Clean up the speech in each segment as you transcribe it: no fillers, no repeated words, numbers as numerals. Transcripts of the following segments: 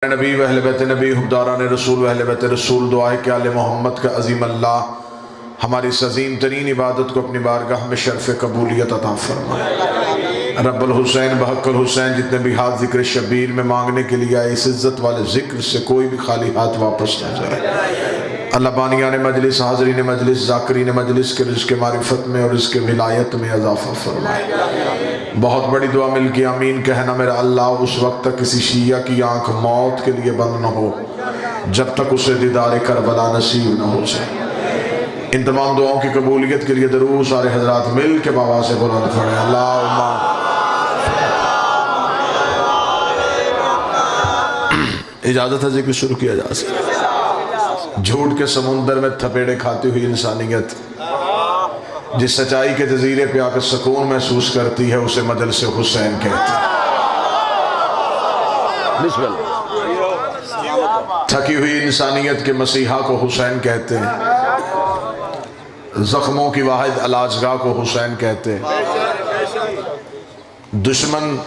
نبی و اہل بیت نبی حبداران رسول و اہل بیت رسول دعائے کہ آل محمد کا عظیم اللہ ہماری اس عظیم ترین عبادت کو اپنی بارگاہ میں شرف قبولیت عطا فرمائے۔ رب الحسین بحق الحسین جتنے بھی ہاتھ ذکر شبیر میں مانگنے کے لیے آئے اس عزت والے ذکر سے کوئی بھی خالی ہاتھ واپس نہ جائے۔ اللہ بانیان مجلس، حاضرین مجلس، ذاکرین مجلس کے رزق معرفت میں اور رزق ولایت میں اضافہ فرمائے۔ بہت بڑی دعا مل کے آمین کہنا میرا اللہ اس وقت تک کسی شیعہ کی آنکھ موت کے لیے بند نہ ہو جب تک اسے دیدار کربلا نصیب نہ ہو جائے۔ ان تمام دعاؤں کی قبولیت کے لیے درود سارے حضرات مل کے بابا سے بلند پڑھیں۔ اللہم اجازت ہے ذکر شروع کیا جا سکتا۔ جھوٹ کے سمندر میں تھپیڑے کھاتی ہوئی انسانیت جس سچائی کے جزیرے پہ آ کر سکون محسوس کرتی ہے اسے مجلس حسین کہتے ہیں۔ بسم اللہ۔ تھکی ہوئی انسانیت کے مسیحا کو حسین کہتے ہیں، زخموں کی واحد علاجگاہ کو حسین کہتے ہیں۔ دشمن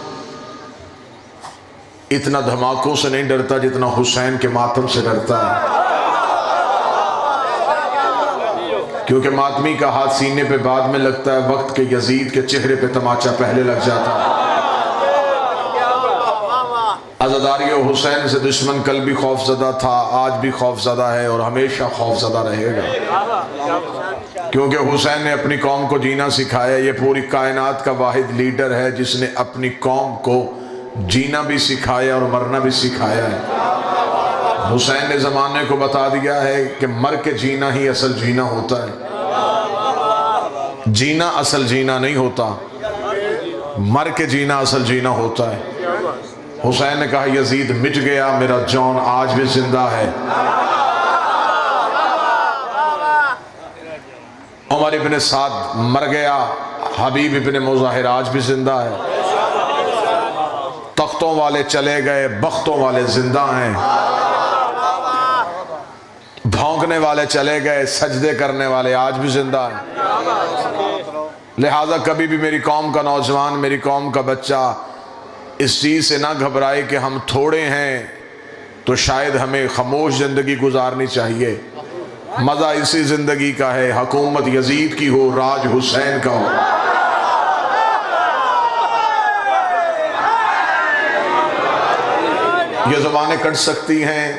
اتنا دھماکوں سے نہیں ڈرتا جتنا حسین کے ماتم سے ڈرتا ہے، کیونکہ ماتمی کا ہاتھ سینے پہ بعد میں لگتا ہے، وقت کے یزید کے چہرے پہ تماچا پہلے لگ جاتا ہے۔ عزاداری و حسین سے دشمن کل بھی خوف زدہ تھا، آج بھی خوف زدہ ہے اور ہمیشہ خوف زدہ رہے گا، کیونکہ حسین نے اپنی قوم کو جینا سکھایا۔ یہ پوری کائنات کا واحد لیڈر ہے جس نے اپنی قوم کو جینا بھی سکھایا اور مرنا بھی سکھایا ہے۔ حسین نے زمانے کو بتا دیا ہے کہ مر کے جینا ہی اصل جینا ہوتا ہے، جینا اصل جینا نہیں ہوتا، مر کے جینا اصل جینا ہوتا ہے۔ حسین نے کہا یزید مٹ گیا، میرا جان آج بھی زندہ ہے۔ عمر ابن سعد مر گیا، حبیب ابن مظاہر آج بھی زندہ ہے۔ تختوں والے چلے گئے، بختوں والے زندہ ہیں۔ بھونکنے والے چلے گئے، سجدے کرنے والے آج بھی زندہ ہیں۔ لہٰذا کبھی بھی میری قوم کا نوجوان، میری قوم کا بچہ اس چیز سے نہ گھبرائے کہ ہم تھوڑے ہیں تو شاید ہمیں خاموش زندگی گزارنی چاہیے۔ مزہ اسی زندگی کا ہے، حکومت یزید کی ہو، راج حسین کا ہو۔ یہ زبانیں کٹ سکتی ہیں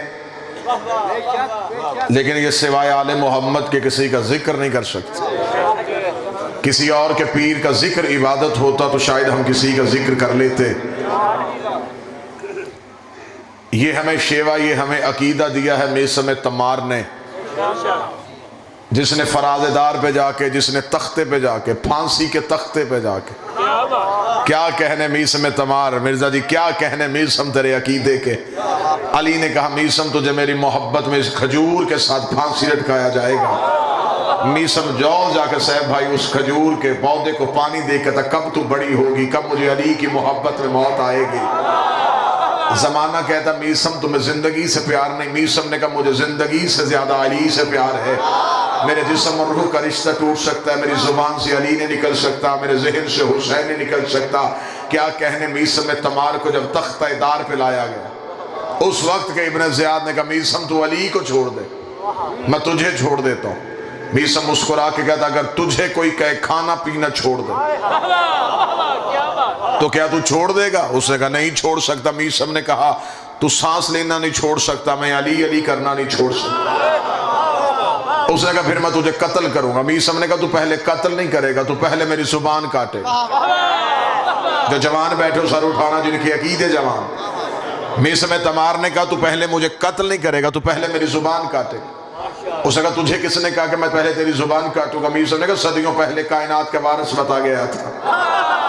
لیکن یہ سوائے آل محمد کے کسی کا ذکر نہیں کر سکتے۔ کسی اور کے پیر کا ذکر عبادت ہوتا تو شاید ہم کسی کا ذکر کر لیتے۔ یہ ہمیں شیوہ، یہ ہمیں عقیدہ دیا ہے میثم تمار نے، جس نے فراز دار پہ جا کے، جس نے تختے پہ جا کے، پھانسی کے تختے پہ جا کے کیا کہنے میثم تمار، مرزا جی کیا کہنے میثم تیرے عقیدے کے۔ علی نے کہا میثم تجھے میری محبت میں اس کھجور کے ساتھ پھانسی لٹکایا جائے گا۔ میثم جوز جا کے صاحب بھائی اس کھجور کے پودے کو پانی دے کے تھا، کب تو بڑی ہوگی، کب مجھے علی کی محبت میں موت آئے گی۔ زمانہ کہتا میثم تمہیں زندگی سے پیار نہیں، میثم نے کہا مجھے زندگی سے زیادہ علی سے پیار ہے۔ میرے جسم اور روح کا رشتہ ٹوٹ سکتا ہے، میری زبان سے علی نہیں نکل سکتا، میرے ذہن سے حسین نہیں نکل سکتا۔ کیا کہنے میثم تمار کو جب تختہ دار پہ لایا گیا، اس وقت کے ابن زیاد نے کہا میثم تو علی کو چھوڑ دے، میں تجھے چھوڑ دیتا ہوں۔ میثم مسکرا کے کہتا اگر تجھے کوئی کہے کھانا پینا چھوڑ دے تو کیا تو چھوڑ دے گا؟ اس نے کہا نہیں چھوڑ سکتا۔ میثم نے کہا تو سانس لینا نہیں چھوڑ سکتا، میں علی علی کرنا نہیں چھوڑ سکتا۔ اس نے کہا پھر میں تجھے قتل کروں گا۔ میثم نے کہا تو پہلے قتل نہیں کرے گا، تو پہلے میری زبان کاٹے گا۔ جو جوان بیٹھے ہو سر اٹھانا جن کی عقیدے جوان۔ میثم تمار نے کہا تو پہلے مجھے قتل نہیں کرے گا، تو پہلے میری زبان کاٹے گا۔ اس نے کہا تجھے کس نے کہا کہ میں پہلے تیری زبان کاٹوں گا؟ میثم نے کہا صدیوں پہلے کائنات کا وارث بتا گیا تھا،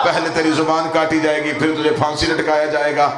پہلے تیری زبان کاٹی جائے گی، پھر تجھے پھانسی لٹکایا جائے گا۔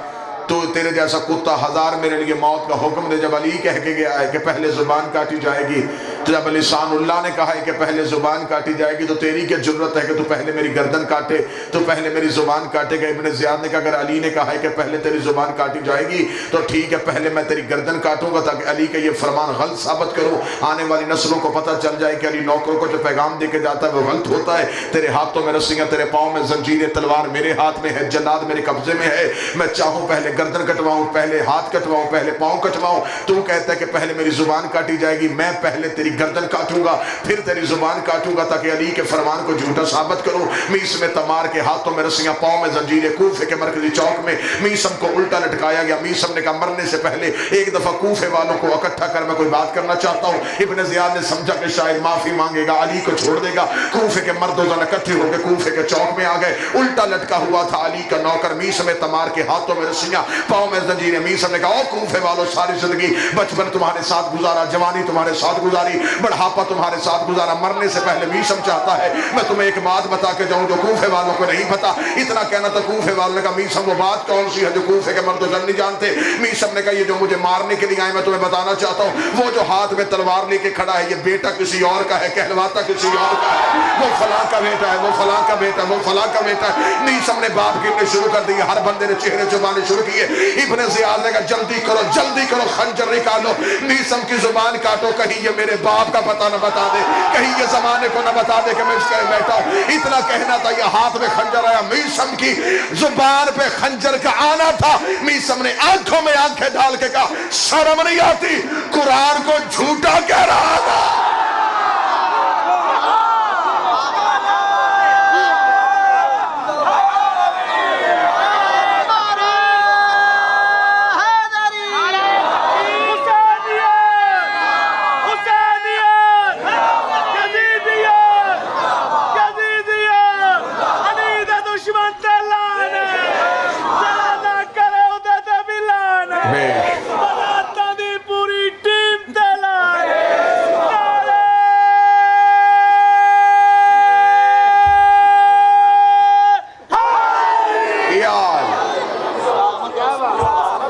تو تیرے جیسا کتا ہزار میرے لیے موت کا حکم دے، جب علی کہہ کے گیا ہے کہ پہلے زبان کاٹی جائے گی تو جب لسان اللہ نے کہا ہے کہ پہلے زبان کاٹی جائے گی تو تیری کیا جرت ہے کہ تو پہلے میری گردن کاٹے، تو پہلے میری زبان کاٹے گا؟ ابن زیاد نے کہا اگر علی نے کہا ہے کہ پہلے تیری زبان کاٹی جائے گی تو ٹھیک ہے، پہلے میں تیری گردن کاٹوں گا تاکہ علی کا یہ فرمان غلط ثابت کروں، آنے والی نسلوں کو پتہ چل جائے کہ علی نوکروں کو جو پیغام دے کے جاتا ہے وہ غلط ہوتا ہے۔ تیرے ہاتھوں میں رسیاں، تیرے پاؤں میں زنجیریں، تلوار میرے ہاتھ میں ہے، جلاد میرے قبضے میں ہے، میں چاہوں پہلے گردن کٹواؤں، پہلے ہاتھ کٹواؤں، پہلے پاؤں کٹواؤں۔ تو کہتا ہے کہ پہلے میری زبان کاٹی جائے گی، میں پہلے تیری گردن کاٹوں گا پھر تیری زبان کاٹوں گا تاکہ علی کے فرمان کو جھوٹا ثابت کروں۔ میسم تمار کے ہاتھوں میں رسیاں، پاؤں میں زنجیریں، کوفے کے مرکزی چوک میں میسم کو الٹا لٹکایا گیا۔ میسم نے کہا مرنے سے پہلے ایک دفعہ کوفے والوں کو اکٹھا کر میں کوئی بات کرنا چاہتا ہوں۔ ابن زیاد نے سمجھا کہ شاید معافی مانگے گا، علی کو چھوڑ دے گا۔ کوفے کے مرد و زن اکٹھے ہو کے کوفے کے چوک میں آ گئے۔ الٹا لٹکا ہوا تھا علی کا نوکر میسم تمار کے ہاتھوں میں رسیاں، پاؤں میں زنجیریں۔ میسم نے کہا او کوفے والوں، ساری زندگی بچپن تمہارے ساتھ گزارا، جوانی تمہارے ساتھ گزاری، بڑھاپا تمہارے ساتھ گزارا، مرنے سے پہلے میسم چاہتا ہے میں تمہیں ایک بات بتا کے جاؤں جو کوفے والوں کو نہیں پتا۔ اتنا کہنا تھا، کوفے والوں نے کہا میسم وہ بات کون سی ہے جو کوفے کے مرد و زن نہیں جانتے؟ میسم نے کہا یہ جو مجھے مارنے کے لیے آئے میں تمہیں بتانا چاہتا ہوں، وہ جو ہاتھ میں تلوار لے کے کھڑا ہے یہ بیٹا کسی اور کا ہے، کہلواتا کسی اور کا ہے، وہ فلاں کا بیٹا ہے، وہ فلاں کا بیٹا ہے، وہ فلاں کا بیٹا ہے۔ میسم نے باپ گرنے شروع کر دی، ہر بندے نے چہرے چبانے شروع کیے۔ ابن زیاد نے کہا جلدی کرو خنجر نکالو، میسم کی زبان کاٹو، کہیں یہ میرے باپ کا پتہ نہ بتا دے، کہیں یہ زمانے کو نہ بتا دے کہ میں اس کا بیٹا ہوں۔ اتنا کہنا تھا، یہ ہاتھ میں خنجر آیا، میسم کی زبان پہ خنجر کا آنا تھا۔ میسم نے آنکھوں میں آنکھیں ڈال کے کہا شرم نہیں آتی، قرآن کو جھوٹا کہہ رہا تھا۔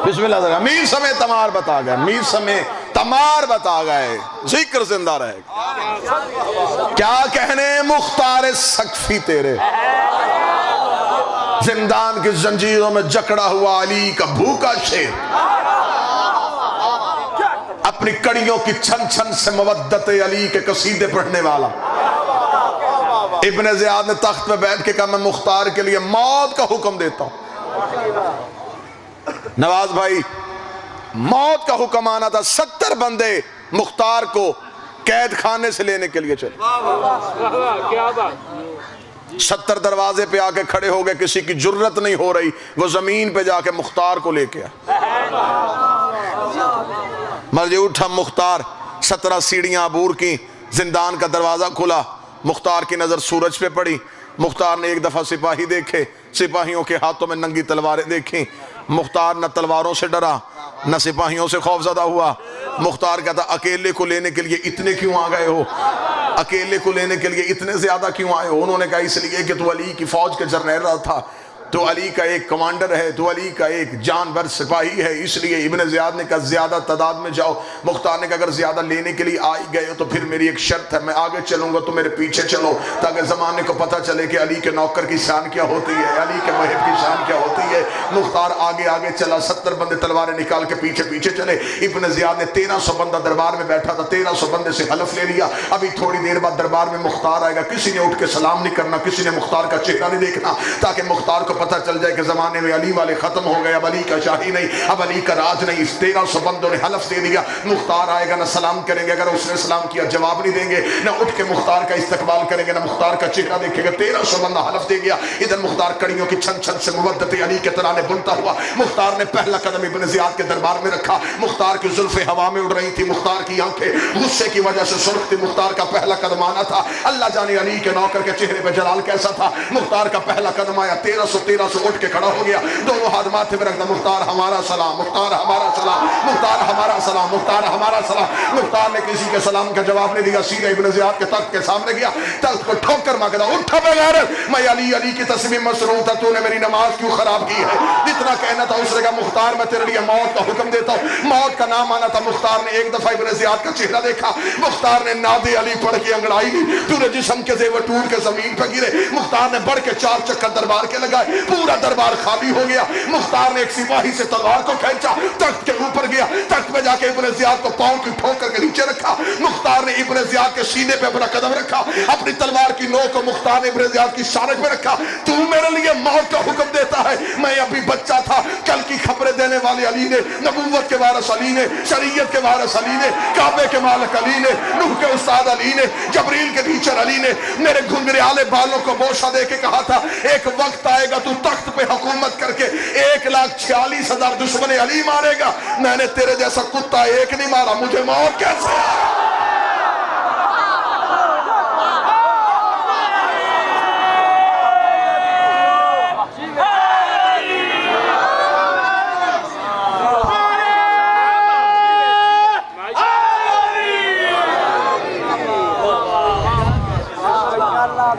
بسم اللہ، میسم تمار بتا گئے، میسم تمار بتا گئے، ذکر زندہ رہے گا۔ کیا کہنے مختار سقفی تیرے، زندان کی زنجیروں میں جکڑا ہوا علی کا بھوکا شیر، اپنی کڑیوں کی چھن چھن سے مودت علی کے قصیدے پڑھنے والا۔ ابن زیاد نے تخت پہ بیٹھ کے کہا میں مختار کے لیے موت کا حکم دیتا ہوں۔ نواز بھائی، موت کا حکم آنا تھا، 70 بندے مختار کو قید خانے سے لینے کے لیے چلے، 70 دروازے پہ آ کے کھڑے ہو گئے، کسی کی جرت نہیں ہو رہی، وہ زمین پہ جا کے مختار کو لے کے آئے۔ مرضی اٹھا مختار، 17 سیڑھیاں عبور کی، زندان کا دروازہ کھلا، مختار کی نظر سورج پہ پڑی۔ مختار نے ایک دفعہ سپاہی دیکھے، سپاہیوں کے ہاتھوں میں ننگی تلواریں دیکھیں۔ مختار نہ تلواروں سے ڈرا نہ سپاہیوں سے خوف زدہ ہوا۔ مختار کہتا اکیلے کو لینے کے لیے اتنے کیوں آ گئے ہو، اکیلے کو لینے کے لیے اتنے زیادہ کیوں آئے ہو؟ انہوں نے کہا اس لیے کہ تو علی کی فوج کے جرنیل تھا، تو علی کا ایک کمانڈر ہے، تو علی کا ایک جانور سپاہی ہے، اس لیے ابن زیاد نے کہا زیادہ تعداد میں جاؤ۔ مختار نے کہا اگر زیادہ لینے کے لیے آئی گئے ہو تو پھر میری ایک شرط ہے، میں آگے چلوں گا تو میرے پیچھے چلو، تاکہ زمانے کو پتہ چلے کہ علی کے نوکر کی شان کیا ہوتی ہے، علی کے محب کی شان کیا ہوتی ہے۔ مختار آگے آگے چلا، 70 بندے تلواریں نکال کے پیچھے پیچھے چلے۔ ابن زیاد نے 1300 بندہ دربار میں بیٹھا تھا، 1300 بندے سے حلف لے لیا ابھی تھوڑی دیر بعد دربار میں مختار آئے گا، کسی نے اٹھ کے سلام نہیں کرنا، کسی نے مختار کا چہرہ نہیں دیکھنا، تاکہ مختار کو پتہ چل جائے کہ زمانے میں علی والے ختم ہو گئے، اب علی کا شاہی نہیں، اب علی کا راج نہیں۔ اس 1300 بندوں نے حلف دے دیا مختار آئے گا نہ سلام کریں گے، اگر اس نے سلام کیا جواب نہیں دیں گے، نہ اٹھ کے مختار کا استقبال کریں گے، نہ مختار کا چہرہ دیکھیں گے۔ 1300 بندہ حلف دے گیا۔ ادھر مختار کڑیوں کی چھن چھن سے مودت علی کے ترانے بنتا ہوا۔ مختار نے پہلا قدم ابن زیاد کے دربار میں رکھا، مختار کی زلفیں ہوا میں اڑ رہی تھی، مختار کی آنکھیں غصے کی وجہ سے سرخ تھی۔ مختار کا پہلا قدم آنا تھا، اللہ جانے علی کے نوکر کے چہرے پہ جلال کیسا تھا۔ مختار کا پہلا قدم آیا، 1300 تیرہ سے اٹھ کے کھڑا ہو گیا, دونوں ہاتھ ماتھے پہ رکھتا, مختار ہمارا سلام, مختار ہمارا سلام, مختار ہمارا سلام, مختار ہمارا سلام. مختار نے کسی کے سلام کا جواب نہیں دیا, سیدھے ابن زیاد کے تخت کے سامنے گیا, تخت کو ٹھوک کر مانگا, اٹھا بغیرت, میں علی علی کی تسبیح مسرور تھا, تو نے میری نماز کیوں خراب کی ہے؟ جتنا کہنا تھا اس نے کہا, مختار میں تیرے لیے موت کا حکم دیتا ہوں. موت کا نام آنا تھا. مختار نے ایک دفعہ ابن زیاد کا چہرہ دیکھا, مختار نے ناد علی پڑھ کے انگڑائی لی, پورے جسم کے زیور ٹوٹ کے زمین پہ گرے. مختار نے بڑھ کے 4 چکر دربار کے لگائے, پورا دربار خالی ہو گیا. مختار نے ایک سپاہی سے تلوار کو کھینچا, تخت کے اوپر گیا, تخت پہ جا کے ابن زیاد کو پاؤں کی ٹھوک کر کے نیچے رکھا. مختار نے ابن زیاد کے سینے پہ اپنا قدم رکھا, اپنی تلوار کی نوک کو مختار نے ابن زیاد کی شانک پہ رکھا. تو میرے لیے موت کا حکم دیتا ہے, میں ابھی بچہ تھا, کل کی خبریں دینے والے علی نے, نبوت کے وارث علی نے, شریعت کے وارث علی نے, کعبے کے مالک علی نے, نوح کے استاد علی نے, جبریل کے ٹیچر علی نے میرے گھنگریالے بالوں کو بوسہ دے کے کہا تھا, ایک وقت آئے گا تو تخت پہ حکومت کر کے 1,46,000 دشمن علی مارے گا. میں نے تیرے جیسا کتا ایک نہیں مارا, مجھے موت کیسے آئے؟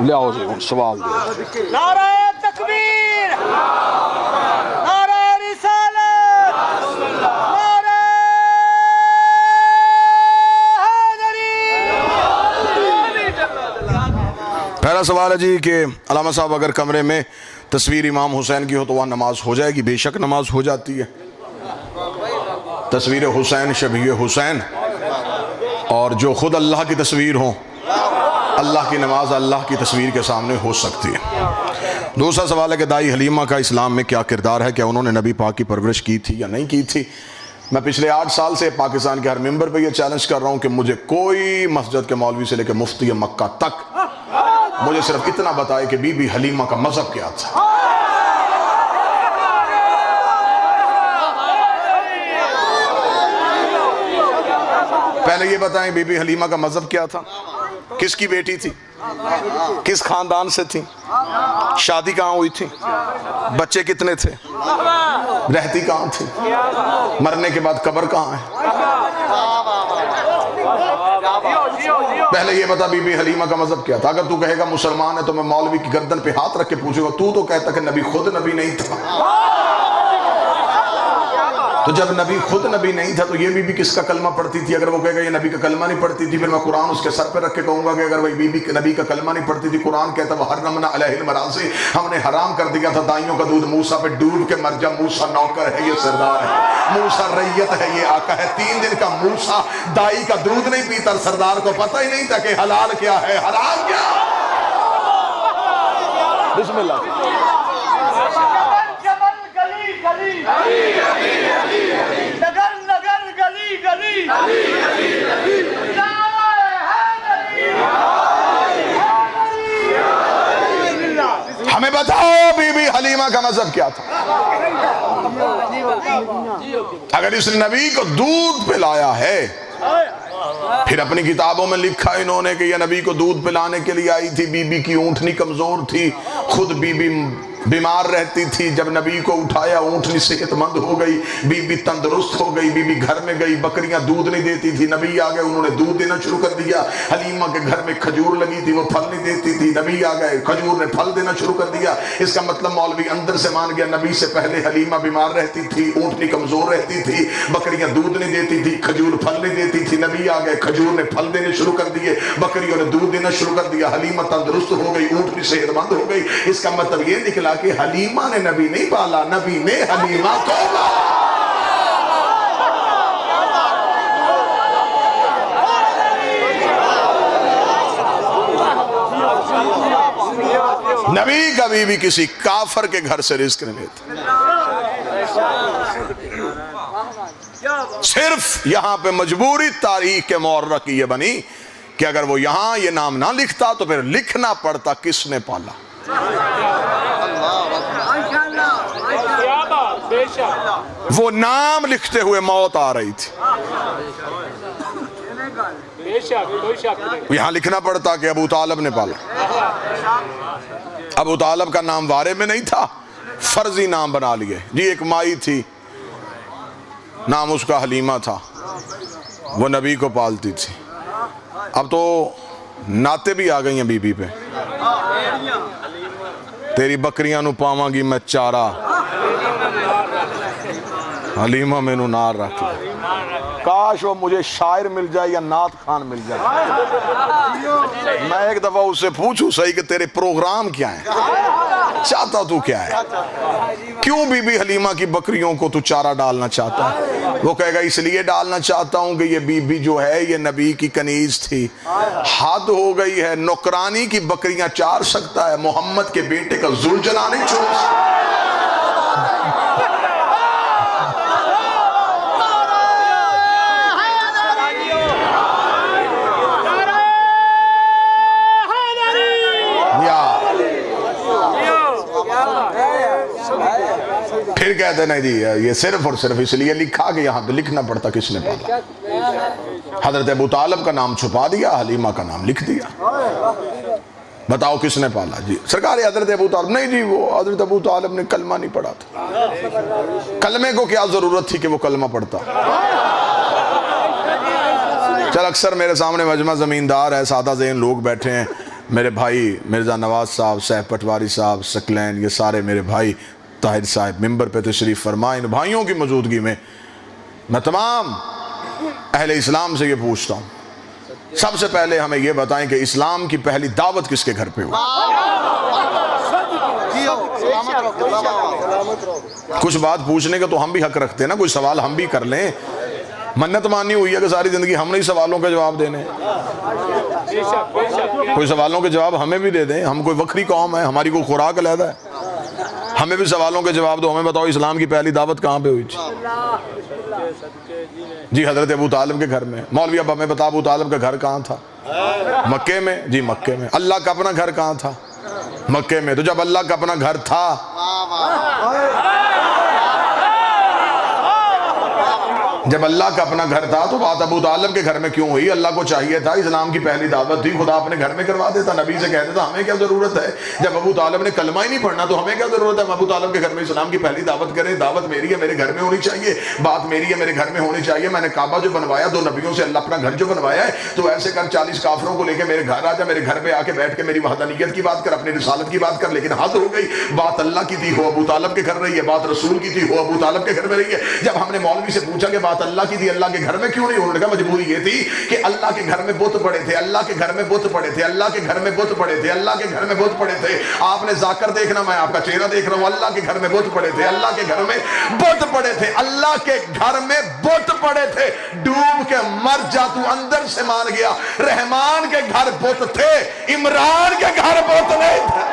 لیاؤ جی سوال دے. نعرہ تکبیر, نعرہ رسالت, نعرہ حیدری. پہلا سوال ہے جی کہ علامہ صاحب اگر کمرے میں تصویر امام حسین کی ہو تو وہاں نماز ہو جائے گی؟ بے شک نماز ہو جاتی ہے. تصویر حسین, شبیہ حسین, اور جو خود اللہ کی تصویر ہوں, اللہ کی نماز اللہ کی تصویر کے سامنے ہو سکتی ہے. دوسرا سوال ہے کہ دائی حلیمہ کا اسلام میں کیا کردار ہے؟ کیا انہوں نے نبی پاک کی پرورش کی تھی یا نہیں کی تھی؟ میں پچھلے 8 سال سے پاکستان کے ہر ممبر پہ یہ چیلنج کر رہا ہوں کہ مجھے کوئی مسجد کے مولوی سے لے کے مفتی مکہ تک مجھے صرف اتنا بتائے کہ بی بی حلیمہ کا مذہب کیا تھا. پہلے یہ بتائیں بی بی حلیمہ کا مذہب کیا تھا, کس کی بیٹی تھی, کس خاندان سے تھی, شادی کہاں ہوئی تھی, بچے کتنے تھے, رہتی کہاں تھی, مرنے کے بعد قبر کہاں ہے؟ پہلے یہ بتا بی بی حلیمہ کا مذہب کیا تھا. اگر تو کہے گا مسلمان ہے تو میں مولوی کی گردن پہ ہاتھ رکھ کے پوچھوں گا, تو کہتا کہ نبی خود نبی نہیں تھا. تو جب نبی خود نبی نہیں تھا تو یہ بی بی کس کا کلمہ پڑھتی تھی؟ اگر وہ کہے گا یہ نبی کا کلمہ نہیں پڑھتی تھی, پھر میں قرآن اس کے سر پہ رکھ کے کہوں گا کہ اگر وہ بی بی نبی کا کلمہ نہیں پڑھتی تھی, قرآن کہتا وہ حرمنا علیہ المراضع, ہم نے حرام کر دیا تھا دائیوں کا دودھ, موسیٰ پہ ڈوب کے مر جا. موسیٰ نوکر ہے, یہ سردار ہے, موسیٰ ریت ہے, یہ آقا ہے. 3 دن کا موسیٰ دائی کا دودھ نہیں پیتا, سردار کو پتہ ہی نہیں تھا کہ حلال کیا ہے حرام کیا. بسم اللہ. ہمیں بتاؤ بی بی حلیمہ کا مذہب کیا تھا؟ اگر اس نبی کو دودھ پلایا ہے, پھر اپنی کتابوں میں لکھا انہوں نے کہ یہ نبی کو دودھ پلانے کے لیے آئی تھی, بی بی کی اونٹنی کمزور تھی, خود بی بی بیمار رہتی تھی, جب نبی کو اٹھایا اونٹنی صحت مند ہو گئی, بی بی تندرست ہو گئی, بی بی گھر میں گئی, بکریاں دودھ نہیں دیتی تھی, نبی آ گئے انہوں نے دودھ دینا شروع کر دیا. حلیمہ کے گھر میں کھجور لگی تھی, وہ پھل نہیں دیتی تھی, نبی آ گئے, کھجور نے پھل دینا شروع کر دیا. اس کا مطلب مولوی اندر سے مان گیا نبی سے پہلے حلیمہ بیمار رہتی تھی, اونٹنی کمزور رہتی تھی, بکریاں دودھ نہیں دیتی تھی, کھجور پھل نہیں دیتی تھی, نبی آ گئے, کھجور نے پھل دینے شروع کر دیے, بکریوں نے دودھ دینا شروع کر دیا, حلیمہ تندرست ہو گئی, اونٹنی صحت مند ہو گئی. اس کا مطلب یہ نکلا کہ حلیمہ نے نبی نہیں پالا, نبی نے حلیمہ کو پالا. نبی کبھی بھی کسی کافر کے گھر سے رزق نہیں لیتے. صرف یہاں پہ مجبوری تاریخ کے مورخ کی یہ بنی کہ اگر وہ یہاں یہ نام نہ لکھتا تو پھر لکھنا پڑتا کس نے پالا. وہ نام لکھتے ہوئے موت آ رہی تھی, یہاں لکھنا پڑتا کہ ابو طالب نے پالا. ابو طالب کا نام وارے میں نہیں تھا, فرضی نام بنا لیے. جی ایک مائی تھی, نام اس کا حلیمہ تھا, وہ نبی کو پالتی تھی. اب تو نعتیں بھی آ گئی ہیں بی بی پہ. تیری بکریاں نو پاواں گی میں چارہ, حلیمہ میں نو نار رکھ لے. کاش وہ مجھے شاعر مل جائے یا نعت خان مل جائے, میں ایک دفعہ اس سے پوچھوں صحیح کہ تیرے پروگرام کیا ہیں, چاہتا تو کیا ہے, کیوں بی بی حلیمہ کی بکریوں کو تو چارہ ڈالنا چاہتا ہے؟ وہ کہے گا اس لیے ڈالنا چاہتا ہوں کہ یہ بی بی جو ہے یہ نبی کی کنیز تھی, حد ہو گئی ہے, نوکرانی کی بکریاں چار سکتا ہے, محمد کے بیٹے کا ذوالجلال نہیں چھوڑ سکتا. پھر کہتے ہیں جی یہ صرف اور صرف اس لیے لکھا کہ یہاں پہ لکھنا پڑتا کس نے پالا. حضرت ابو طالب کا نام چھپا دیا, حلیمہ کا نام لکھ دیا. بتاؤ کس نے پالا؟ جی سرکار حضرت ابو طالب. نہیں جی وہ حضرت ابو طالب نے کلمہ نہیں پڑھا تھا. کلمے کو کیا ضرورت تھی کہ وہ کلمہ پڑھتا؟ چل اکثر میرے سامنے مجمع زمیندار ہے, سادہ ذہن لوگ بیٹھے ہیں, میرے بھائی مرزا نواز صاحب, سیف پٹواری صاحب, سکلین, یہ سارے میرے بھائی, طاہر صاحب ممبر پہ تشریف فرمائیں. ان بھائیوں کی موجودگی میں میں تمام اہل اسلام سے یہ پوچھتا ہوں, سب سے پہلے ہمیں یہ بتائیں کہ اسلام کی پہلی دعوت کس کے گھر پہ ہوئی؟ کچھ بات پوچھنے کا تو ہم بھی حق رکھتے ہیں نا, کوئی سوال ہم بھی کر لیں. منت مانی ہوئی ہے کہ ساری زندگی ہم نہیں سوالوں کے جواب دینے, کوئی سوالوں کے جواب ہمیں بھی دے دیں. ہم کوئی وکری قوم ہے, ہماری کوئی خوراک علیحدہ ہے, ہمیں بھی سوالوں کے جواب دو. ہمیں بتاؤ اسلام کی پہلی دعوت کہاں پہ ہوئی تھی؟ جی حضرت ابو طالب کے گھر میں. مولوی اب ہمیں بتا ابو طالب کا گھر کہاں تھا؟ مکے میں. جی مکے میں. اللہ کا اپنا گھر کہاں تھا؟ مکے میں. تو جب اللہ کا اپنا گھر تھا جب اللہ کا اپنا گھر تھا تو بات ابو طالب کے گھر میں کیوں ہوئی؟ اللہ کو چاہیے تھا اسلام کی پہلی دعوت تھی, خدا اپنے گھر میں کروا دیتا, نبی سے کہہ دیتا ہمیں کیا ضرورت ہے. جب ابو طالب نے کلمہ ہی نہیں پڑھنا تو ہمیں کیا ضرورت ہے ہم ابو طالب کے گھر میں اسلام کی پہلی دعوت کریں. دعوت میری ہے, میرے گھر میں ہونی چاہیے, بات میری ہے, میرے گھر میں ہونی چاہیے. میں نے کعبہ جو بنوایا, دو نبیوں سے اللہ اپنا گھر جو بنوایا ہے, تو ایسے کر 40 کافروں کو لے کے میرے گھر آ جا, میرے گھر پہ آ کے بیٹھ کے میری وحدانیت کی بات کر, اپنی رسالت کی بات کر. لیکن حد ہو گئی, بات اللہ کی تھی ہو ابو طالب کے گھر رہی ہے, بات رسول کی تھی ہو ابو طالب کے گھر میں رہی ہے. جب ہم نے مولوی سے پوچھا کہ بات اللہ کی تھی, اللہ کے گھر میں کیوں نہیں؟ انہوں نے کہا مجبوری یہ تھی کہ اللہ کے گھر میں بت پڑے تھے, اللہ کے گھر میں بت پڑے تھے, اللہ کے گھر میں بت پڑے تھے, اللہ کے گھر میں بت پڑے تھے. آپ نے ذاکر دیکھنا, میں آپ کا چہرہ دیکھ رہا ہوں. اللہ کے گھر میں بت پڑے تھے, اللہ کے گھر میں بت پڑے تھے, اللہ کے گھر میں بت پڑے تھے. ڈوب کے مر جا, تو اندر سے مان گیا. رحمان کے گھر بت تھے, عمران کے گھر بت نہیں تھے.